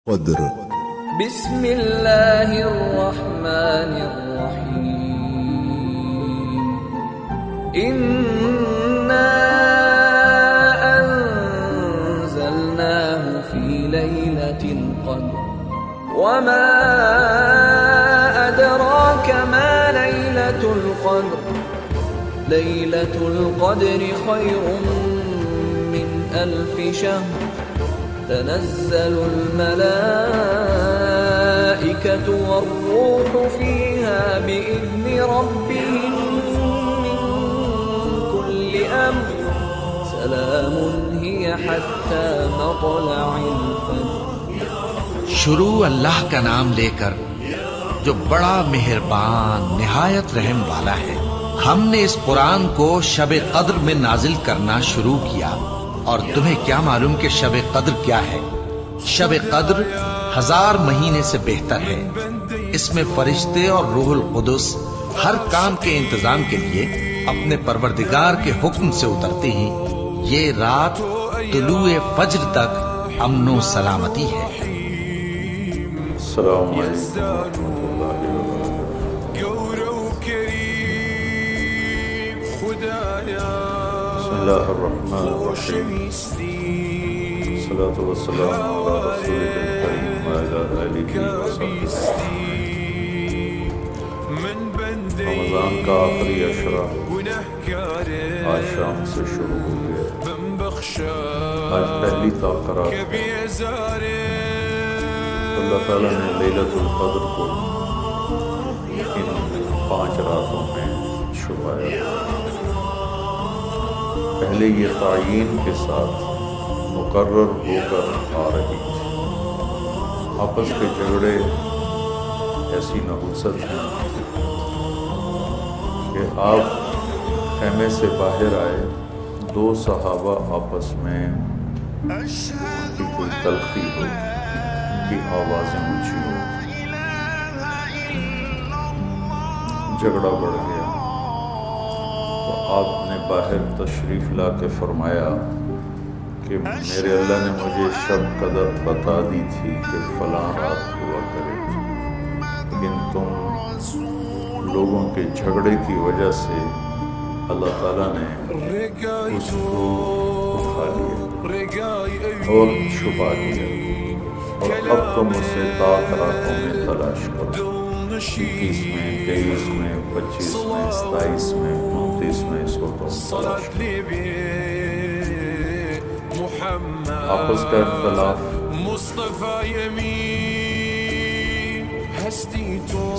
قدر بسم اللہ الرحمن الرحیم انا انزلناه فی لیلۃ القدر وما ادراک ما لیلۃ القدر لیلۃ القدر خیر من الف شہر تنزل الملائكة والروح فيها بإذن ربهم من كل أمر سلام هي حتى مطلع الفجر. شروع اللہ کا نام لے کر جو بڑا مہربان نہایت رحم والا ہے. ہم نے اس قرآن کو شب قدر میں نازل کرنا شروع کیا، اور تمہیں کیا معلوم کہ شب قدر کیا ہے؟ شب قدر 1000 مہینے سے بہتر ہے. اس میں فرشتے اور روح القدس ہر کام کے انتظام کے لیے اپنے پروردگار کے حکم سے اترتے ہیں. یہ رات طلوع فجر تک امن و سلامتی ہے. السلام علیکم ورحمۃ اللہ بسم اللہ الرحمن الرحیم الصلاة والسلام علی رسول الکریم وعلی آلہ وصحبہ. رمضان کا آخری عشرہ آج شام سے شروع ہو گیا. آج پہلی تاخرات ہے. اللہ تعالیٰ نے لیلۃ القدر کو ان 5 راتوں میں چھپایا. پہلے یہ تعین کے ساتھ مقرر ہو کر آ رہی تھی. آپس کے جھگڑے ایسی نحوست ہیں کہ آپ خیمے سے باہر آئے، 2 صحابہ آپس میں کی کوئی تلخی ہو، ان کی آوازیں اونچی ہو، جھگڑا بڑھ گیا. تو آپ نے باہر تشریف لا کے فرمایا کہ میرے اللہ نے مجھے شب قدر بتا دی تھی کہ فلاں رات ہوا کرے گی، لیکن تم لوگوں کے جھگڑے کی وجہ سے اللہ تعالیٰ نے اس کو اٹھا لیا اور چھپا دیا، اور اب تم اسے طاق راتوں میں تلاش کرو. 21 میں، 23 میں، 25 میں، 27 میں، 29 میں اس کو تم تلاش کرو. آپس کا اختلاف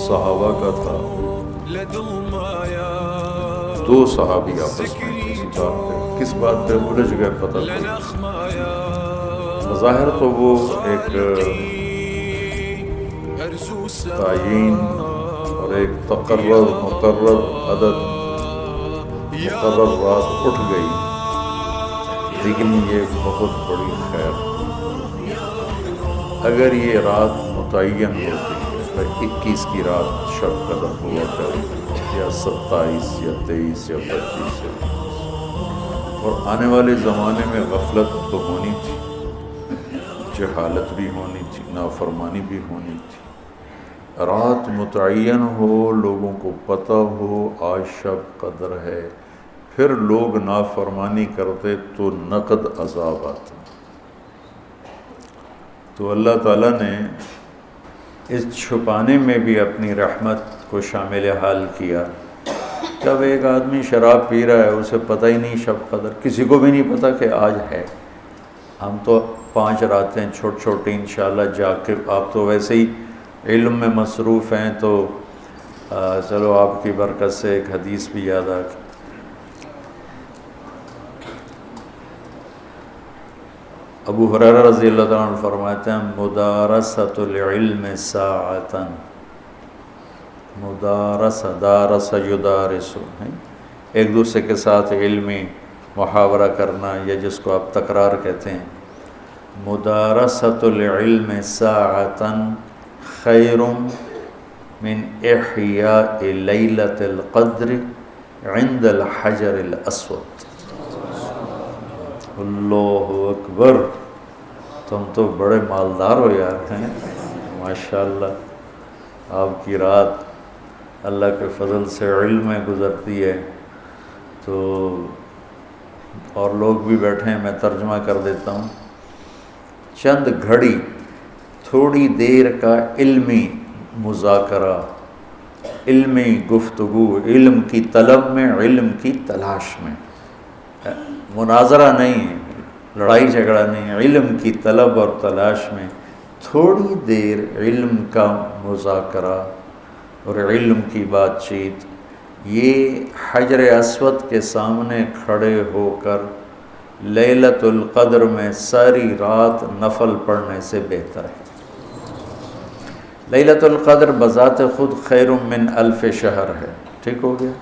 صحابہ کا تھا. 2 صحابی آپس میں کس بات پہ الجھ گئے پتہ نہیں. بظاہر تو وہ ایک تعین اور ایک مقرر عدد مقرر رات اٹھ گئی، لیکن یہ بہت بڑی خیر. اگر یہ رات متعین ہوتی تو 21 کی رات شب قدر ہوا کرے، یا 27 یا 23 یا 25 یا 30. اور آنے والے زمانے میں غفلت تو ہونی تھی، جہالت بھی ہونی تھی، نافرمانی بھی ہونی تھی. رات متعین ہو، لوگوں کو پتہ ہو آج شب قدر ہے، پھر لوگ نافرمانی کرتے تو نقد عذاب آتا. تو اللہ تعالیٰ نے اس چھپانے میں بھی اپنی رحمت کو شامل حال کیا. جب ایک آدمی شراب پی رہا ہے، اسے پتہ ہی نہیں شب قدر، کسی کو بھی نہیں پتہ کہ آج ہے. ہم تو 5 راتیں چھوٹی انشاءاللہ جا کے، آپ تو ویسے ہی علم میں مصروف ہیں، تو چلو آپ کی برکت سے ایک حدیث بھی یاد آ گئی. ابو ہریرہ رضی اللہ تعالیٰ عنہ فرماتے ہیں مدارست العلم ساعتاً، دارس یدارس، ایک دوسرے کے ساتھ علمی محاورہ کرنا، یا جس کو آپ تکرار کہتے ہیں. مدارست العلم ساعتاً خیر من احیاء لیلۃ القدر عند الحجر الاسود. اللہ اکبر. تم تو بڑے مالدار ہو یار ہیں، ماشاءاللہ آپ کی رات اللہ کے فضل سے علم میں گزرتی ہے۔ تو اور لوگ بھی بیٹھے ہیں، میں ترجمہ کر دیتا ہوں۔ چند گھڑی تھوڑی دیر کا علمی مذاکرہ، علمی گفتگو، علم کی طلب میں، علم کی تلاش میں، مناظرہ نہیں ہے، لڑائی جھگڑا نہیں ہے، علم کی طلب اور تلاش میں تھوڑی دیر علم کا مذاکرہ اور علم کی بات چیت، یہ حجر اسود کے سامنے کھڑے ہو کر لیلۃ القدر میں ساری رات نفل پڑھنے سے بہتر ہے۔ لیلۃ القدر بذات خود خیر من الف شہر ہے، ٹھیک ہو گیا،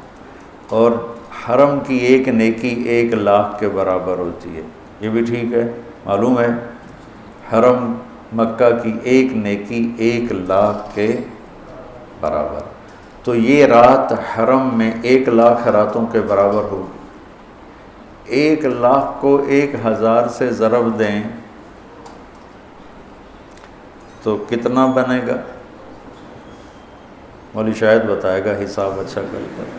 اور حرم کی ایک نیکی 1,00,000 کے برابر ہوتی ہے، یہ بھی ٹھیک ہے، معلوم ہے حرم مکہ کی ایک نیکی 1,00,000 کے برابر، تو یہ رات حرم میں 1,00,000 راتوں کے برابر ہوگی۔ 1,00,000 کو 1,000 سے ضرب دیں تو کتنا بنے گا؟ مولی شاید بتائے گا، حساب اچھا کر کر۔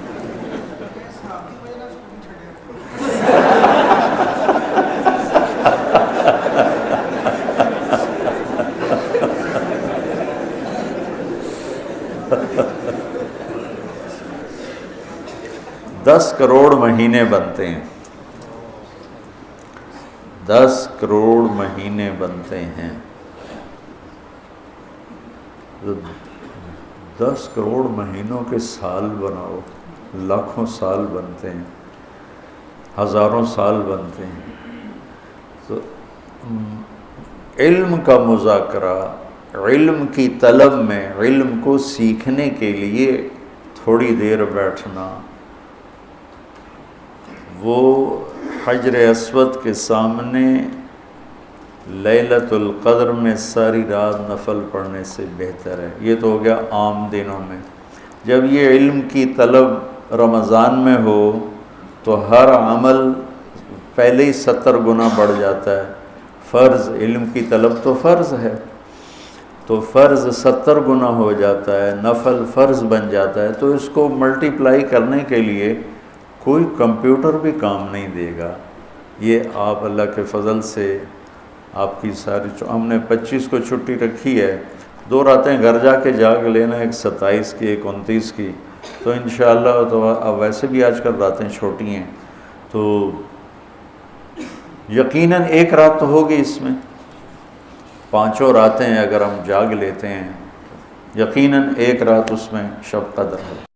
دس کروڑ مہینے بنتے ہیں، 10 کروڑ مہینے بنتے ہیں، 10 کروڑ مہینوں کے سال بناؤ، لاکھوں سال بنتے ہیں، ہزاروں سال بنتے ہیں۔ تو علم کا مذاکرہ، علم کی طلب میں، علم کو سیکھنے کے لیے تھوڑی دیر بیٹھنا، وہ حجر اسود کے سامنے لیلۃ القدر میں ساری رات نفل پڑھنے سے بہتر ہے۔ یہ تو ہو گیا عام دنوں میں۔ جب یہ علم کی طلب رمضان میں ہو تو ہر عمل پہلے ہی 70 گنا بڑھ جاتا ہے۔ فرض، علم کی طلب تو فرض ہے، تو فرض 70 گنا ہو جاتا ہے، نفل فرض بن جاتا ہے، تو اس کو ملٹیپلائی کرنے کے لیے کوئی کمپیوٹر بھی کام نہیں دے گا۔ یہ آپ اللہ کے فضل سے آپ کی ساری، ہم نے 25 کو چھٹی رکھی ہے، 2 راتیں گھر جا کے جاگ لینا، ایک 27 کی، ایک 29 کی، تو انشاءاللہ تو اب ویسے بھی آج کل راتیں چھوٹی ہیں، تو یقیناً 1 رات تو ہوگی اس میں، 5 راتیں اگر ہم جاگ لیتے ہیں، یقیناً 1 رات اس میں شب قدر ہے۔